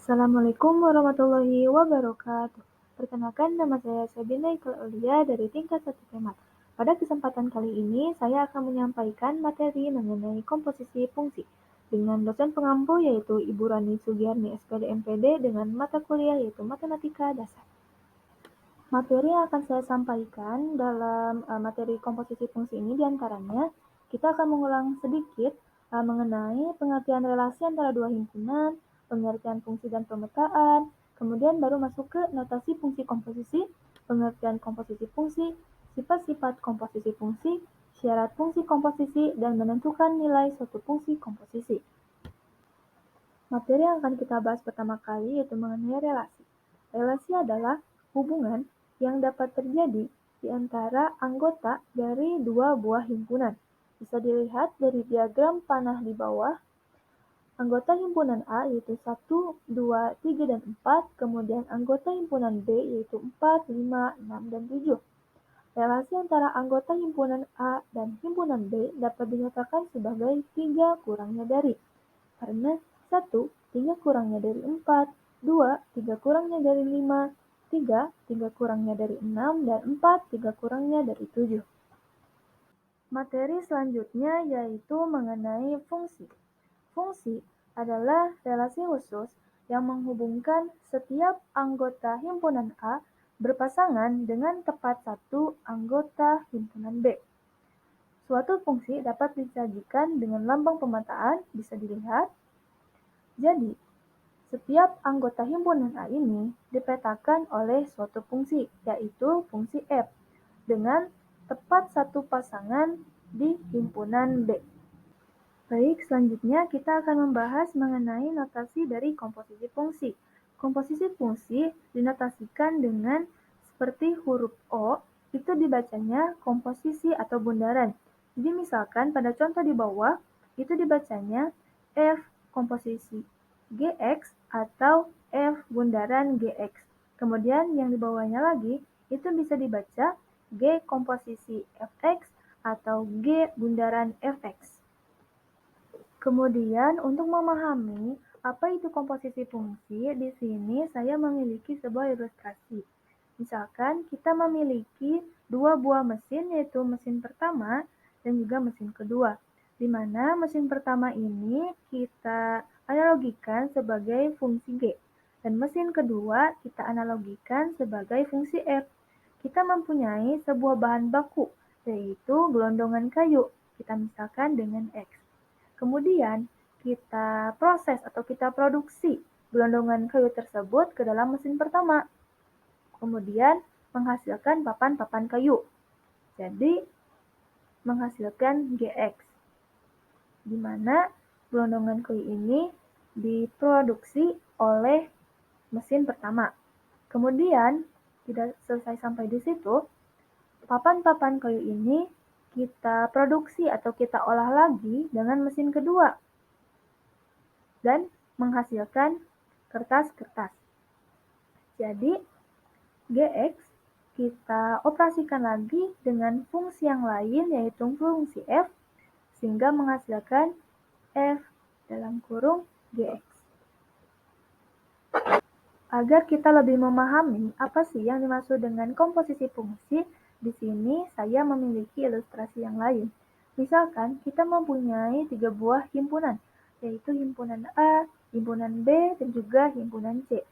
Assalamualaikum warahmatullahi wabarakatuh. Perkenalkan, nama saya Sabina Iqbal Aulia dari tingkat 1 Kemat. Pada kesempatan kali ini, saya akan menyampaikan materi mengenai komposisi fungsi dengan dosen pengampu yaitu Ibu Rani Sugiyarni SPD MPD dengan mata kuliah yaitu Matematika Dasar. Materi yang akan saya sampaikan dalam materi komposisi fungsi ini diantaranya kita akan mengulang sedikit mengenai pengertian relasi antara dua himpunan, pengertian fungsi dan pemetaan, kemudian baru masuk ke notasi fungsi komposisi, pengertian komposisi fungsi, sifat-sifat komposisi fungsi, syarat fungsi komposisi, dan menentukan nilai suatu fungsi komposisi. Materi yang akan kita bahas pertama kali yaitu mengenai relasi. Relasi adalah hubungan yang dapat terjadi di antara anggota dari dua buah himpunan. Bisa dilihat dari diagram panah di bawah. Anggota himpunan A yaitu 1, 2, 3, dan 4, kemudian anggota himpunan B yaitu 4, 5, 6, dan 7. Relasi antara anggota himpunan A dan himpunan B dapat dinyatakan sebagai 3 kurangnya dari. Karena 1, 3 kurangnya dari 4, 2, 3 kurangnya dari 5, 3, 3 kurangnya dari 6, dan 4, 3 kurangnya dari 7. Materi selanjutnya yaitu mengenai fungsi. Fungsi adalah relasi khusus yang menghubungkan setiap anggota himpunan A berpasangan dengan tepat satu anggota himpunan B. Suatu fungsi dapat disajikan dengan lambang pemetaan, bisa dilihat. Jadi, setiap anggota himpunan A ini dipetakan oleh suatu fungsi, yaitu fungsi F, dengan tepat satu pasangan di himpunan B. Baik, selanjutnya kita akan membahas mengenai notasi dari komposisi fungsi. Komposisi fungsi dinotasikan dengan seperti huruf O, itu dibacanya komposisi atau bundaran. Jadi misalkan pada contoh di bawah, itu dibacanya F komposisi GX atau F bundaran GX. Kemudian yang di bawahnya lagi, itu bisa dibaca G komposisi Fx atau G bundaran Fx. Kemudian untuk memahami apa itu komposisi fungsi, di sini saya memiliki sebuah ilustrasi. Misalkan kita memiliki dua buah mesin, yaitu mesin pertama dan juga mesin kedua. Di mana mesin pertama ini kita analogikan sebagai fungsi G. Dan mesin kedua kita analogikan sebagai fungsi F. Kita mempunyai sebuah bahan baku, yaitu gelondongan kayu. Kita misalkan dengan X. Kemudian kita proses atau kita produksi gelondongan kayu tersebut ke dalam mesin pertama. Kemudian menghasilkan papan-papan kayu. Jadi menghasilkan GX. Di mana gelondongan kayu ini diproduksi oleh mesin pertama. Kemudian tidak selesai sampai di situ, papan-papan kayu ini kita produksi atau kita olah lagi dengan mesin kedua dan menghasilkan kertas-kertas. Jadi, GX kita operasikan lagi dengan fungsi yang lain yaitu fungsi F sehingga menghasilkan F dalam kurung GX. Agar kita lebih memahami apa sih yang dimaksud dengan komposisi fungsi, di sini saya memiliki ilustrasi yang lain. Misalkan kita mempunyai 3 buah himpunan, yaitu himpunan A, himpunan B, dan juga himpunan C.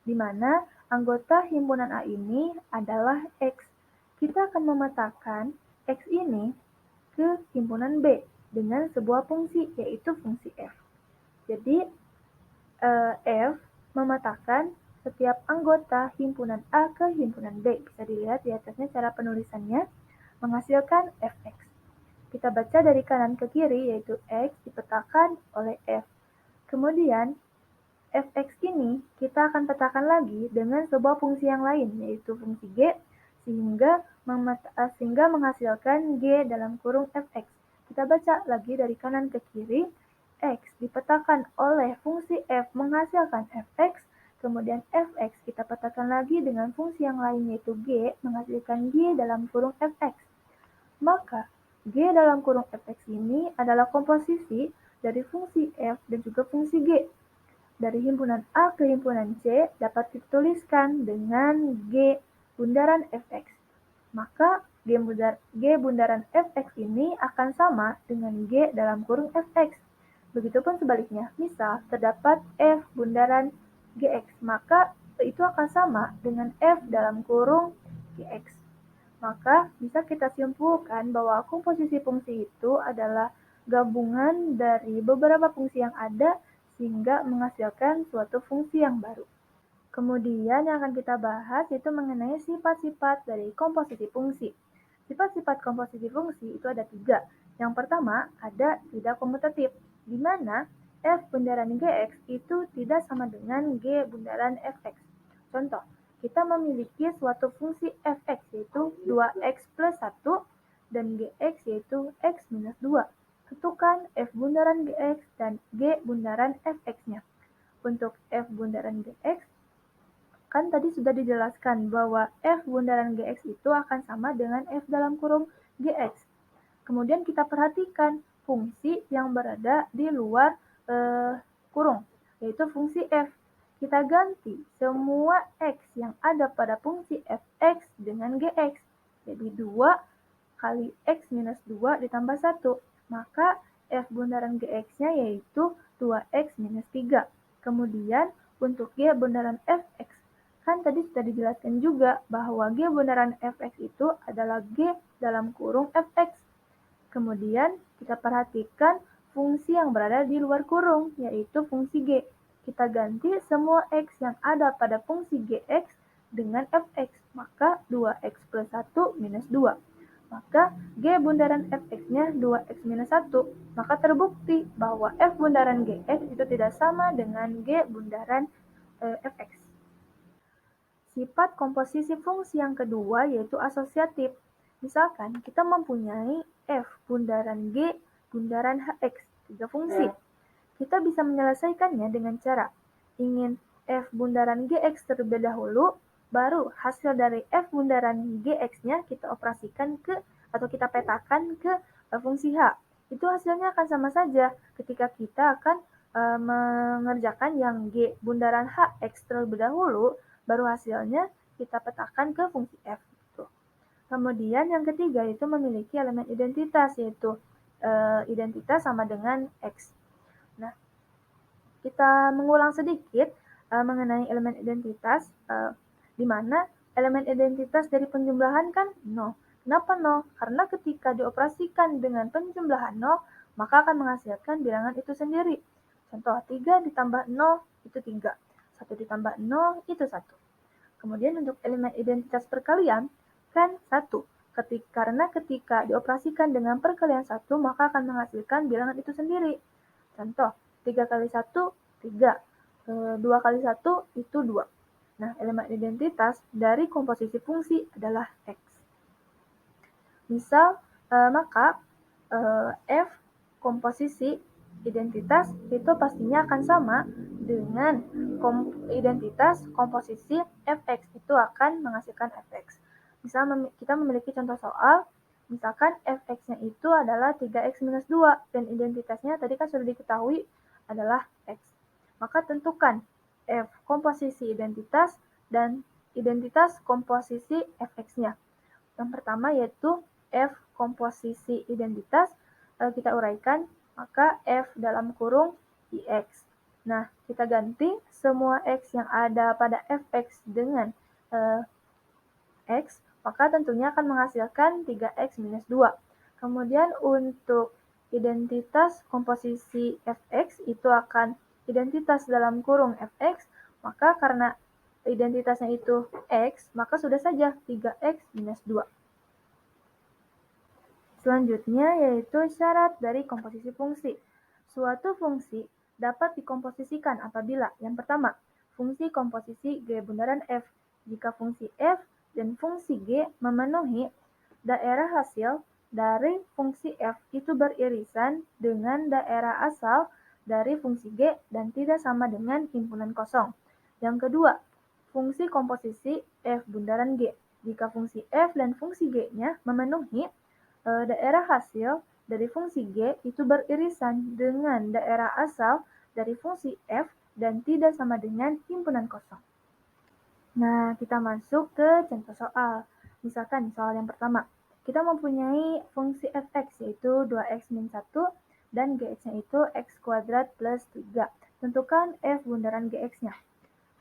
Di mana anggota himpunan A ini adalah X. Kita akan memetakan X ini ke himpunan B dengan sebuah fungsi, yaitu fungsi F. Jadi, F memetakan setiap anggota himpunan A ke himpunan B. Bisa dilihat di atasnya cara penulisannya, menghasilkan Fx. Kita baca dari kanan ke kiri, yaitu X dipetakan oleh F. Kemudian, Fx ini kita akan petakan lagi dengan sebuah fungsi yang lain, yaitu fungsi G, sehingga menghasilkan G dalam kurung Fx. Kita baca lagi dari kanan ke kiri, X dipetakan oleh fungsi F menghasilkan Fx, kemudian Fx kita petakan lagi dengan fungsi yang lain yaitu G menghasilkan G dalam kurung Fx. Maka G dalam kurung Fx ini adalah komposisi dari fungsi F dan juga fungsi G. dari himpunan A ke himpunan C dapat dituliskan dengan G bundaran Fx. Maka G bundaran Fx ini akan sama dengan G dalam kurung Fx. Begitupun sebaliknya, misal terdapat F bundaran Gx, maka itu akan sama dengan F dalam kurung Gx. Maka bisa kita simpulkan bahwa komposisi fungsi itu adalah gabungan dari beberapa fungsi yang ada sehingga menghasilkan suatu fungsi yang baru. Kemudian yang akan kita bahas itu mengenai sifat-sifat dari komposisi fungsi. Sifat-sifat komposisi fungsi itu ada 3. Yang pertama ada tidak komutatif, di mana F bundaran Gx itu tidak sama dengan G bundaran Fx. Contoh, kita memiliki suatu fungsi Fx yaitu 2x plus 1 dan Gx yaitu x minus 2. Tentukan F bundaran Gx dan G bundaran Fx-nya. Untuk F bundaran Gx, kan tadi sudah dijelaskan bahwa F bundaran Gx itu akan sama dengan F dalam kurung Gx. Kemudian kita perhatikan fungsi yang berada di luar kurung, yaitu fungsi F. Kita ganti semua X yang ada pada fungsi Fx dengan Gx. Jadi 2 kali X minus 2 ditambah 1. Maka F bundaran Gx-nya yaitu 2X minus 3. Kemudian untuk G bundaran Fx, kan tadi sudah dijelaskan juga bahwa G bundaran Fx itu adalah G dalam kurung Fx. Kemudian kita perhatikan fungsi yang berada di luar kurung, yaitu fungsi G. Kita ganti semua X yang ada pada fungsi Gx dengan Fx, maka 2X plus 1 minus 2. Maka G bundaran Fx-nya 2X minus 1. Maka terbukti bahwa F bundaran Gx itu tidak sama dengan G bundaran Fx. Sifat komposisi fungsi yang kedua yaitu asosiatif. Misalkan kita mempunyai F bundaran G bundaran Hx, 3 fungsi. Kita bisa menyelesaikannya dengan cara ingin F bundaran Gx terlebih dahulu, baru hasil dari F bundaran Gx-nya kita operasikan ke atau kita petakan ke fungsi H. Itu hasilnya akan sama saja ketika kita akan mengerjakan yang G bundaran Hx terlebih dahulu, baru hasilnya kita petakan ke fungsi F. Kemudian yang ketiga itu memiliki elemen identitas, yaitu identitas sama dengan X. Nah, kita mengulang sedikit mengenai elemen identitas, di mana elemen identitas dari penjumlahan kan 0. Kenapa 0? Karena ketika dioperasikan dengan penjumlahan 0, maka akan menghasilkan bilangan itu sendiri. Contoh, 3 ditambah 0 itu 3. 1 ditambah 0 itu 1. Kemudian untuk elemen identitas perkalian, kan 1. Karena ketika dioperasikan dengan perkalian 1, maka akan menghasilkan bilangan itu sendiri. Contoh, 3 kali 1, 3. 2 kali 1 itu 2. Nah, elemen identitas dari komposisi fungsi adalah X. Misal, maka F komposisi identitas itu pastinya akan sama dengan identitas komposisi Fx, itu akan menghasilkan Fx. Misal kita memiliki contoh soal, misalkan Fx-nya itu adalah 3x minus 2 dan identitasnya tadi kan sudah diketahui adalah X. Maka tentukan F komposisi identitas dan identitas komposisi Fx-nya. Yang pertama yaitu F komposisi identitas, kita uraikan, maka F dalam kurung IX. Nah, kita ganti semua X yang ada pada Fx dengan X, maka tentunya akan menghasilkan 3X minus 2. Kemudian untuk identitas komposisi Fx itu akan identitas dalam kurung Fx, maka karena identitasnya itu X, maka sudah saja 3X minus 2. Selanjutnya yaitu syarat dari komposisi fungsi. Suatu fungsi dapat dikomposisikan apabila yang pertama, fungsi komposisi G bundaran F. Jika fungsi F dan fungsi G memenuhi daerah hasil dari fungsi F itu beririsan dengan daerah asal dari fungsi G dan tidak sama dengan himpunan kosong. Yang kedua, fungsi komposisi F bundaran G. Jika fungsi F dan fungsi G-nya memenuhi daerah hasil dari fungsi G itu beririsan dengan daerah asal dari fungsi F dan tidak sama dengan himpunan kosong. Nah, kita masuk ke contoh soal. Misalkan soal yang pertama, kita mempunyai fungsi f(x) yaitu 2x min 1 dan gx-nya itu x kuadrat plus 3. Tentukan f bundaran gx-nya.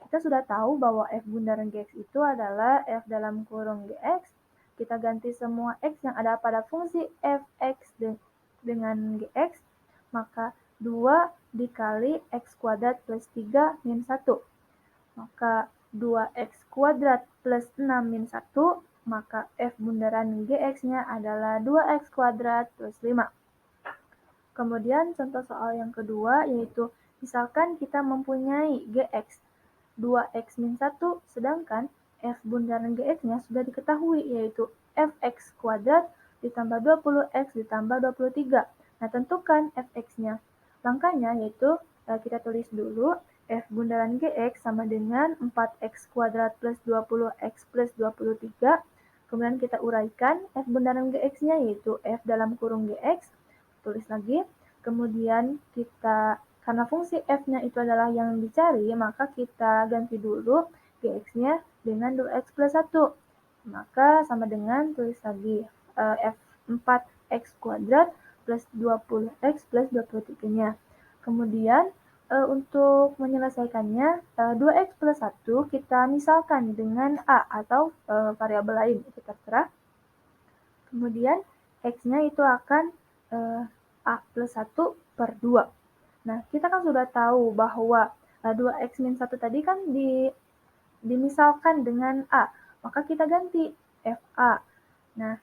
Kita sudah tahu bahwa f bundaran gx itu adalah f dalam kurung gx. Kita ganti semua x yang ada pada fungsi fx dengan gx, maka 2 dikali x kuadrat plus 3 min 1. Maka 2x kuadrat plus 6 min 1, maka f bundaran gx-nya adalah 2x kuadrat plus 5. Kemudian contoh soal yang kedua yaitu misalkan kita mempunyai gx 2x min 1, sedangkan f bundaran gx-nya sudah diketahui yaitu fx kuadrat ditambah 20x ditambah 23. Nah, tentukan fx-nya. Langkahnya yaitu kita tulis dulu f bundaran gx sama dengan 4x kuadrat plus 20x plus 23. Kemudian kita uraikan f bundaran gx-nya yaitu f dalam kurung gx. Tulis lagi. Kemudian kita karena fungsi f-nya itu adalah yang dicari, maka kita ganti dulu gx-nya dengan 2x plus 1. Maka sama dengan tulis lagi f 4x kuadrat plus 20x plus 23-nya. Kemudian untuk menyelesaikannya 2x plus 1 kita misalkan dengan a atau variabel lain, itu terserah. Kemudian x-nya itu akan a plus 1 per 2. Nah, kita kan sudah tahu bahwa 2x min 1 tadi kan dimisalkan dengan a, maka kita ganti fa. Nah,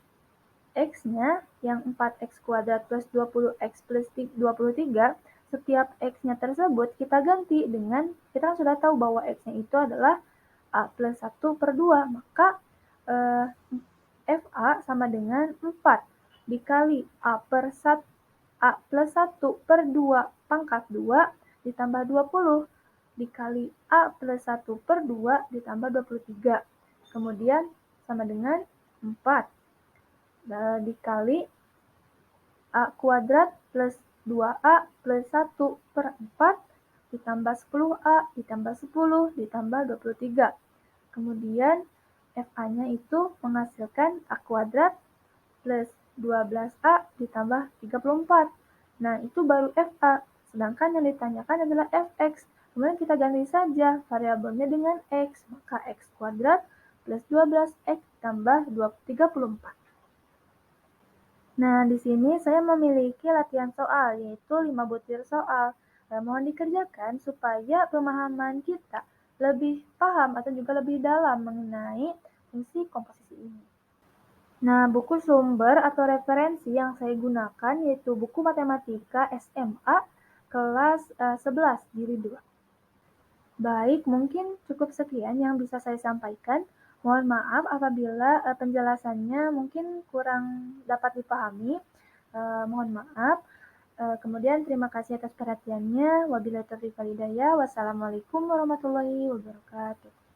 x-nya yang 4x kuadrat plus 20x plus 23, setiap x-nya tersebut kita ganti dengan, kita kan sudah tahu bahwa x-nya itu adalah a plus 1 per 2, maka fa sama dengan 4 dikali a plus 1 per 2 pangkat 2 ditambah 20 dikali a plus 1 per 2 ditambah 23. Kemudian sama dengan 4 dikali a kuadrat plus 2a plus 1 per 4 ditambah 10a ditambah 10 ditambah 23. Kemudian fa-nya itu menghasilkan a kuadrat plus 12a ditambah 34. Nah, itu baru fa. Sedangkan yang ditanyakan adalah fx. Kemudian kita ganti saja variabelnya dengan x. Maka x kuadrat plus 12x tambah 34. Nah, di sini saya memiliki latihan soal, yaitu 5 butir soal. Mohon dikerjakan supaya pemahaman kita lebih paham atau juga lebih dalam mengenai fungsi komposisi ini. Nah, buku sumber atau referensi yang saya gunakan yaitu buku Matematika SMA kelas 11 jilid 2. Baik, mungkin cukup sekian yang bisa saya sampaikan. Mohon maaf apabila penjelasannya mungkin kurang dapat dipahami. Mohon maaf. Kemudian terima kasih atas perhatiannya. Wabillahi taufiq wal hidayah. Wassalamualaikum warahmatullahi wabarakatuh.